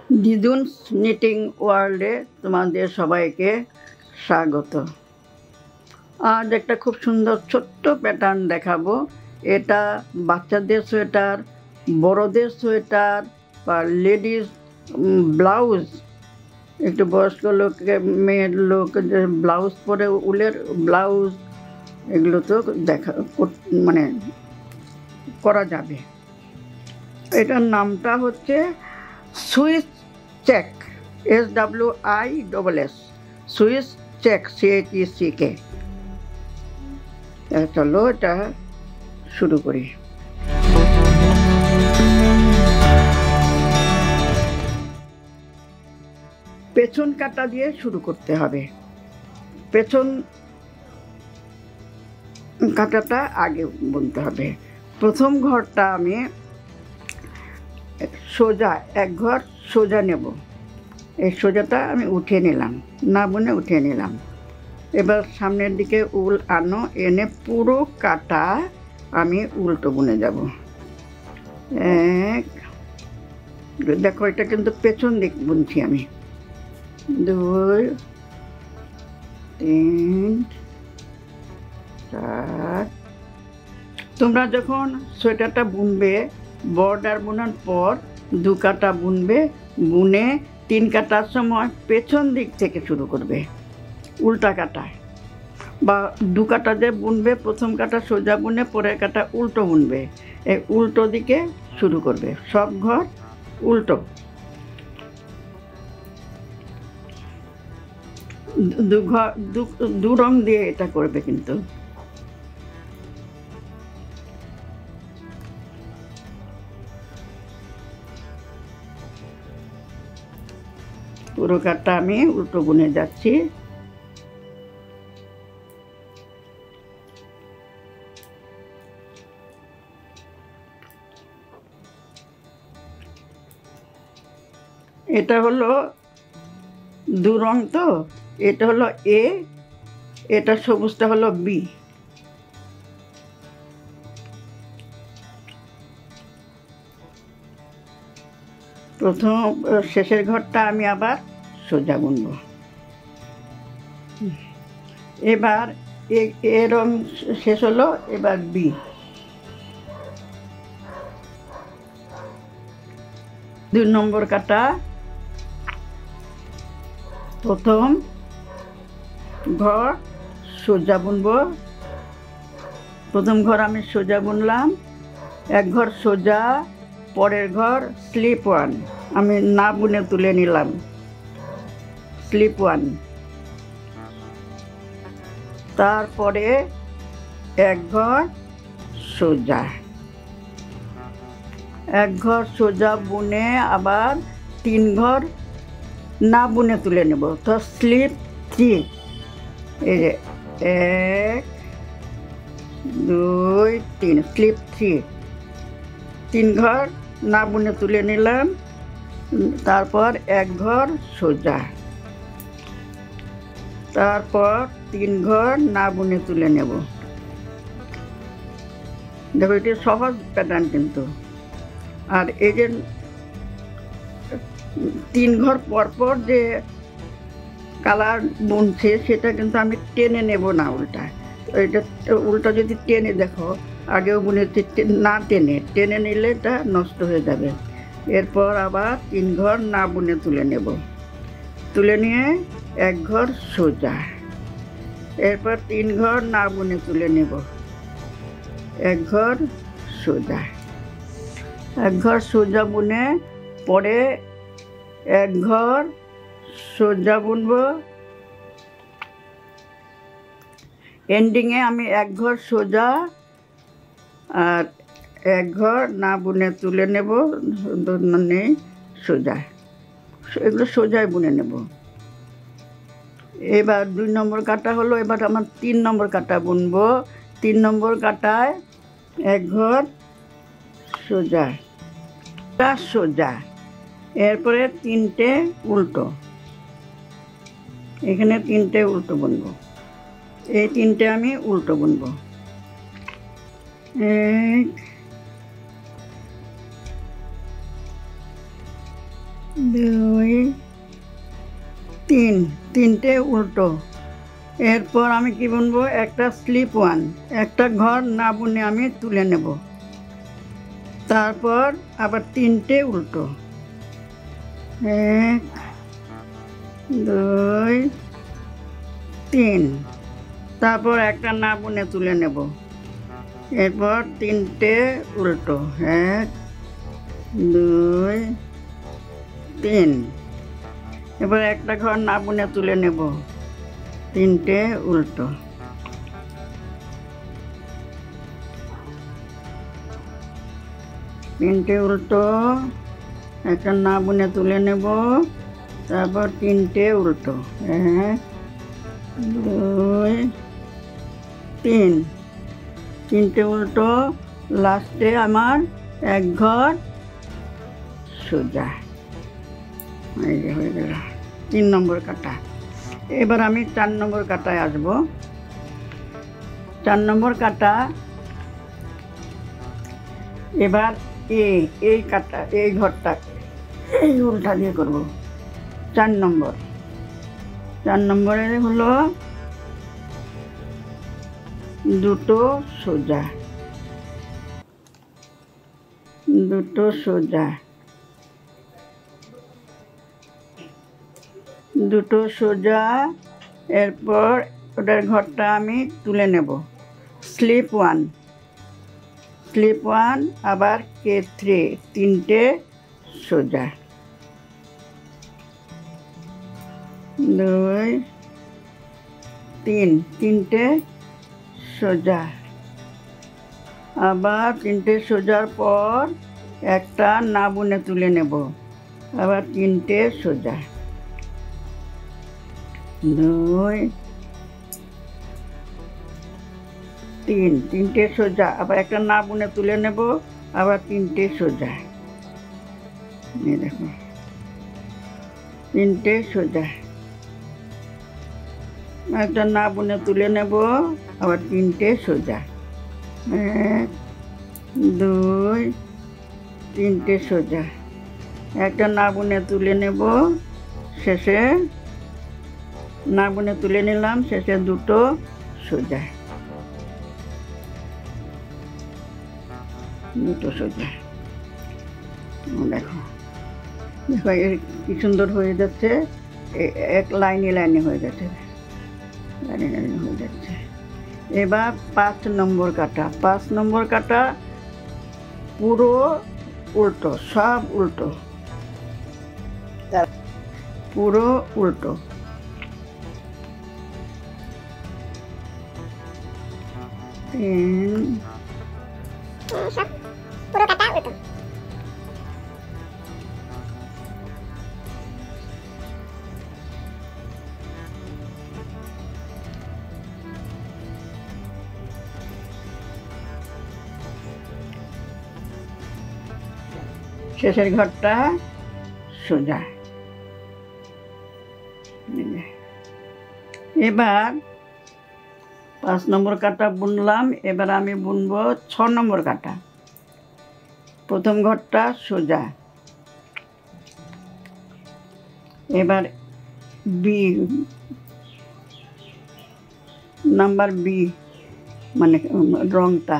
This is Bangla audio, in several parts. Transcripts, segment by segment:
দিদুনস নিটিং ওয়ার্ল্ডে তোমাদের সবাইকে স্বাগত। আজ একটা খুব সুন্দর ছোট্ট প্যাটার্ন দেখাবো। এটা বাচ্চাদের সোয়েটার, বড়দের সোয়েটার বা লেডিস ব্লাউজ, একটু বয়স্ক লোককে, মেয়ের লোক যে ব্লাউজ পরে, উলের ব্লাউজ, এগুলো তো মানে করা যাবে। এটার নামটা হচ্ছে Swiss check, SWISS, Swiss check, CHECK। চলো এটা শুরু করি। পেছন কাটা দিয়ে শুরু করতে হবে। পেছন কাটাটা আগে বুনতে হবে। প্রথম ঘরটা আমি সোজা, এক ঘর সোজা নেব। এই সোজাটা আমি উঠিয়ে নিলাম, না বুনে উঠিয়ে নিলাম। এবার সামনের দিকে উল আনো, এনে পুরো কাটা আমি উল্টো বুনে যাব। এক, দেখো এটা কিন্তু পেছন দিক বুনছি আমি। 2, 3, 4। তোমরা যখন সোয়েটারটা বুনবে, বর্ডার বোনার পর 2 কাটা বুনবে, বুনে 3 কাটার সময় পেছন দিক থেকে শুরু করবে, উল্টা কাটায়। বা 2 কাটা যে বুনবে, প্রথম কাটা সোজা বুনে পরের কাটা উল্টো বুনবে, এই উল্টো দিকে শুরু করবে। সব ঘর উল্টো। দু রং দিয়ে এটা করবে কিন্তু। পুরো কাঠটা আমি উল্টো বুনে যাচ্ছি। এটা হলো 2 রং, তো এটা হলো A, এটা সবুজটা হলো B। প্রথম শেষের ঘরটা আমি আবার সোজা বুনব। এবার এ রং শেষ হলো, এবার B। দুই নম্বর কাটা, প্রথম ঘর সোজা বুনব। প্রথম ঘর আমি সোজা বুনলাম, এক ঘর সোজা, পরের ঘর স্লিপ 1 আমি না বুনে তুলে নিলাম, স্লিপ 1। তারপরে এক ঘর সোজা, এক ঘর সোজা বুনে আবার 3 ঘর না বুনে তুলে নেব, তো স্লিপ 3। এই যে 1, 2, 3, স্লিপ 3 ঘর না বুনে তুলে নিলাম। তারপর এক ঘর সোজা, তারপর 3 ঘর না বুনে তুলে নেব। দেখো এটি সহজ প্যাটার্ন কিন্তু। আর এই যে 3 ঘর পরপর যে কালার বুনছে, সেটা কিন্তু আমি টেনে নেব না, উল্টা। এটা উল্টা যদি টেনে, দেখো আগেও বুনেছি, না টেনে নিলে এটা নষ্ট হয়ে যাবে। এরপর আবার 3 ঘর না বুনে তুলে নেব, তুলে নিয়ে এক ঘর সোজা, এরপর 3 ঘর না বুনে তুলে নেব, এক ঘর সোজা, এক ঘর সোজা বুনে পরে এক ঘর সোজা বুনব। এন্ডিংয়ে আমি এক ঘর সোজা আর এক ঘর না বুনে তুলে নেব, মানে সোজা, এগুলো সোজায় বুনে নেব। এবার 2 নম্বর কাটা হলো, এবার আমার 3 নম্বর কাটা বুনবো। 3 নম্বর কাটায় এক ঘর সোজা, সোজা, এরপরে 3টে উল্টো, এখানে 3টে উল্টো বুনবো। এই 3টে আমি উল্টো বুনবো। 1, দুই, তিন, তিনটে উল্টো। এরপর আমি কি বুনবো, একটা স্লিপ ওয়ান, একটা ঘর না বুনে আমি তুলে নেব। তারপর আবার তিনটে উল্টো, 1 2 3, তারপর একটা না বুনে তুলে নেব। এরপর তিনটে উল্টো, 1 2 3, এবার একটা ঘর না বুনে তুলে নেব, তিনটে উল্টো। তিনটে উল্টো, একটা না বুনে তুলে নেব, তারপর তিনটে উল্টো, 1 2 3, তিনটে উল্টো। লাস্টে আমার এক ঘর সোজা। এই যে হয়ে গেল 3 নম্বর কাটা। এবার আমি 4 নম্বর কাটায় আসবো। 4 নম্বর কাটা, এবার এই কাটা, এই ঘরটা এই উল্টা দিয়ে করব। 4 নম্বর, 4 নম্বরে হলো দুটো সোজা, দুটো সোজা, দুটো সোজা। এরপর ওটার ঘরটা আমি তুলে নেব, স্লিপ ওয়ান, স্লিপ ওয়ান, আবার K3, তিনটে সোজা, 2 3, তিনটে সোজা। আবার তিনটে সোজার পর একটা না বুনে তুলে নেব, আবার তিনটে সোজা, 2 3, তিনটে সোজা, আবার একটা না বুনে তুলে নেব, আবার তিনটে সোজা। এই দেখো তিনটে সোজা, একটা না বুনে তুলে নেব, আবার তিনটে সোজা, 1 2 তিনটে সোজা, একটা না বুনে তুলে নেব, শেষে না বুনে তুলে নিলাম, শেষে দুটো সোজা, দুটো সোজা। দেখো দেখো কি সুন্দর হয়ে যাচ্ছে, এক লাইনে লাইনে হয়ে যাচ্ছে, লাইনে লাইনে হয়ে যাচ্ছে। এবার 5 নম্বর কাটা। 5 নম্বর কাটা পুরো উল্টো, সব উল্টো, পুরো উল্টো। সব পুরো কাটা উল্টো। শেষের ঘরটা সোজা। এবার 5 নম্বর কাটা বুনলাম, এবার আমি বুনবো 6 নম্বর কাটা। প্রথম ঘরটা সোজা, এবার বি নাম্বার বি মানে রংটা,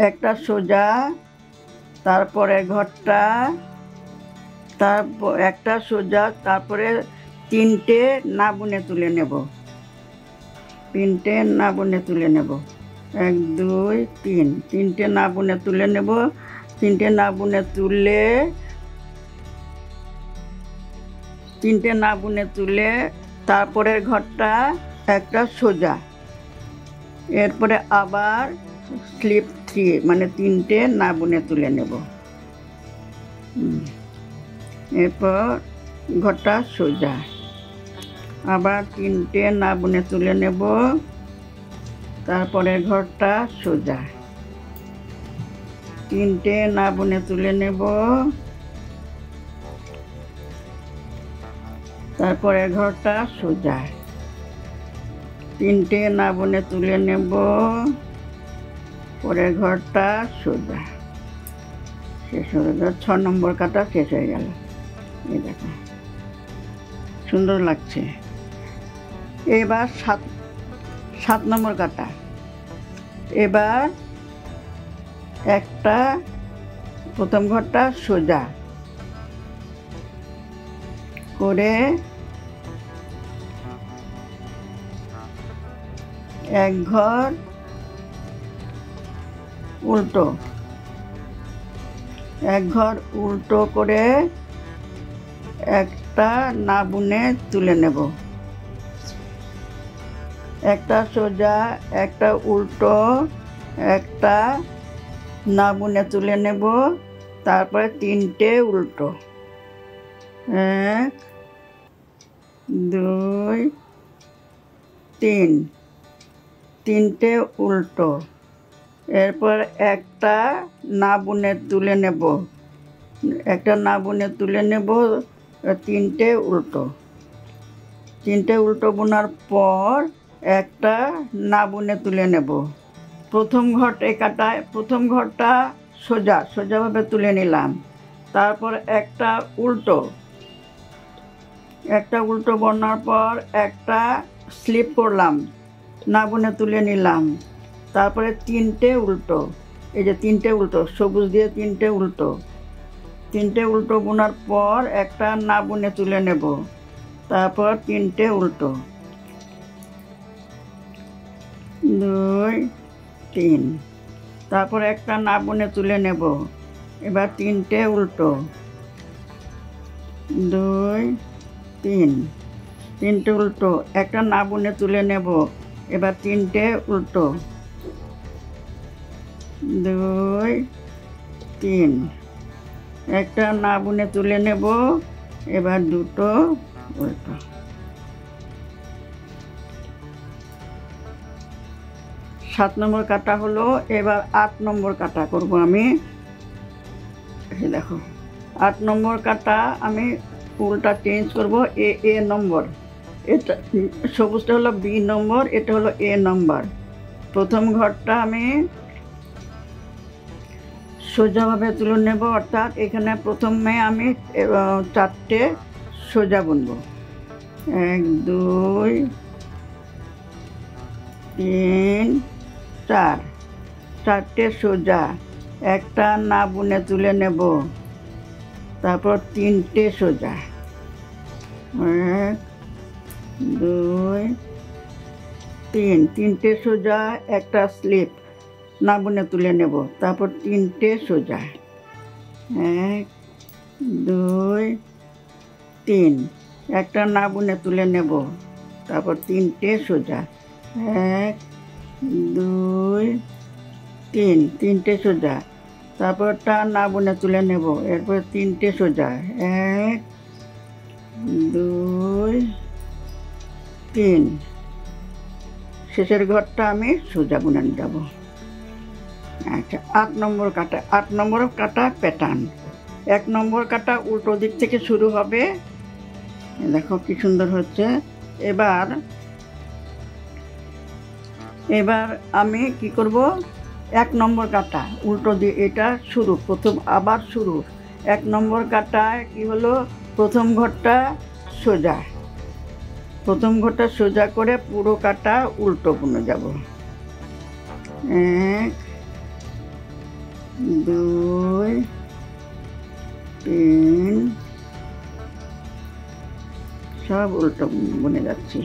একটা সোজা, তারপরে ঘরটা, তারপর একটা সোজা, তারপরে তিনটে না বুনে তুলে নেব, তিনটে না বুনে তুলে নেব, 1 2 3, তিনটে না বুনে তুলে নেব। তিনটে না বুনে তুলে, তিনটে না বুনে তুলে তারপরের ঘরটা একটা সোজা, এরপরে আবার স্লিপ 3 মানে তিনটে না বুনে তুলে নেব। এরপর ঘরটা সোজা, আবার তিনটে না বুনে তুলে নেব, তারপরে ঘরটা সোজা, তিনটে না বুনে তুলে নেব, তারপরে ঘরটা সোজা, তিনটে না বুনে তুলে নেব, পরের ঘরটা সোজা। শেষ হয়ে গেল, 6 নম্বর কাটা শেষ হয়ে গেল। এই দেখো সুন্দর লাগছে। এবার 7 নম্বর কাটা। এবার একটা প্রথম ঘরটা সোজা করে এক ঘর উল্টো, এক ঘর উল্টো করে একটা না বুনে তুলে নেব। একটা সোজা, একটা উল্টো, একটা না বুনে তুলে নেব। তারপরে 3টে উল্টো, 1 2 3, 3টে উল্টো। এরপর একটা না বুনে তুলে নেব, একটা না বুনে তুলে নেব। 3টে উল্টো, 3টে উল্টো বোনার পর একটা না বুনে তুলে নেব। প্রথম ঘরটা কাটায়, প্রথম ঘরটা সোজাভাবে তুলে নিলাম। তারপর একটা উল্টো, একটা উল্টো বোনার পর একটা স্লিপ করলাম, না বুনে তুলে নিলাম। তারপরে 3টে উল্টো, এই যে 3টে উল্টো, সবুজ দিয়ে 3টে উল্টো, 3টে উল্টো বোনার পর একটা না বুনে তুলে নেব। তারপর 3টে উল্টো, 2 3, তারপর একটা না বুনে তুলে নেব। এবার 3টে উল্টো, 2 3, 3টে উল্টো, একটা না বুনে তুলে নেব। এবার 3টে উল্টো, 2 3, একটা না বুনে তুলে নেব। এবার 2টো উল্টো। 7 নম্বর কাটা হলো। এবার 8 নম্বর কাটা করব আমি। এই দেখো 8 নম্বর কাটা আমি উল্টা চেঞ্জ করব। এ নম্বর, এটা সবুজটা হলো বি নম্বর, এটা হলো এ নম্বর। প্রথম ঘরটা আমি সোজাভাবে তুলে নেব, অর্থাৎ এখানে প্রথমে আমি 4টে সোজা বুনব। 1 2 3 4, 4টে সোজা, একটা না বুনে তুলে নেব। তারপর 3টে সোজা, 1 2 3, 3টে সোজা, একটা স্লিপ না বুনে তুলে নেব। তারপর 3টে সোজা, 1 2 3, একটা না বুনে তুলে নেব। তারপর 3টে সোজা, 1 2 3, 3টে সোজা। তারপরটা না বুনে তুলে নেব। এরপর 3টে সোজা, 1 2 3, শেষের ঘরটা আমি সোজা বুনে যাব। আচ্ছা, 8 নম্বর কাটা। 8 নম্বর কাটা প্যাটার্ন। 1 নম্বর কাটা উল্টো দিক থেকে শুরু হবে। দেখো কি সুন্দর হচ্ছে। এবার আমি কি করব, 1 নম্বর কাটা উল্টো দিয়ে, এটা শুরু, প্রথম আবার শুরু। 1 নম্বর কাটায় কি হলো, প্রথম ঘরটা সোজা, প্রথম ঘরটা সোজা করে পুরো কাটা উল্টো বুনে যাব। 1 2 3, সব উল্টো বুনে যাচ্ছি।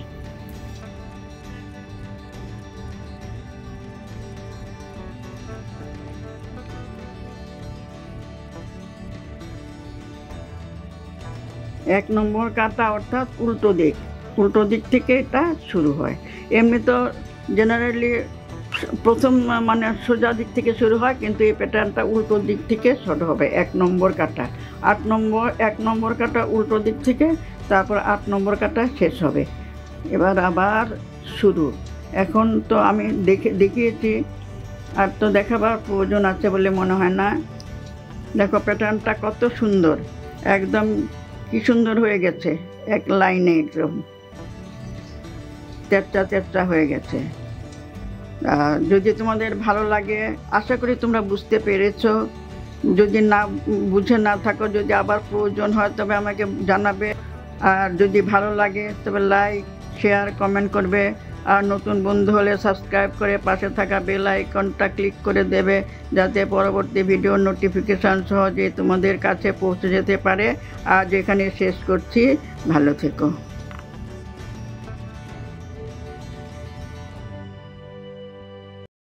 এক নম্বর কাটা অর্থাৎ উল্টো দিক থেকে এটা শুরু হয়। এমনি তো জেনারেলি প্রথম মানে সোজা দিক থেকে শুরু হয়, কিন্তু এই প্যাটার্নটা উল্টো দিক থেকে শুরু হবে। 1 নম্বর কাটা 8 নম্বর, 1 নম্বর কাটা উল্টো দিক থেকে, তারপর 8 নম্বর কাটা শেষ হবে। এবার আবার শুরু। এখন তো আমি দেখিয়েছি, আর তো দেখাবার প্রয়োজন আছে বলে মনে হয় না। দেখো প্যাটার্নটা কত সুন্দর, একদম কি সুন্দর হয়ে গেছে, এক লাইনে একদম তেরচা হয়ে গেছে। যদি তোমাদের ভালো লাগে, আশা করি তোমরা বুঝতে পেরেছো। যদি না বুঝে না থাকো, যদি আবার প্রয়োজন হয় তবে আমাকে জানাবে। আর যদি ভালো লাগে তবে লাইক, শেয়ার, কমেন্ট করবে। আর নতুন বন্ধু হলে সাবস্ক্রাইব করে পাশে থাকা বেল আইকনটা ক্লিক করে দেবে, যাতে পরবর্তী ভিডিওর নোটিফিকেশান সহজে তোমাদের কাছে পৌঁছে যেতে পারে। আজ এখানে শেষ করছি, ভালো থেকো।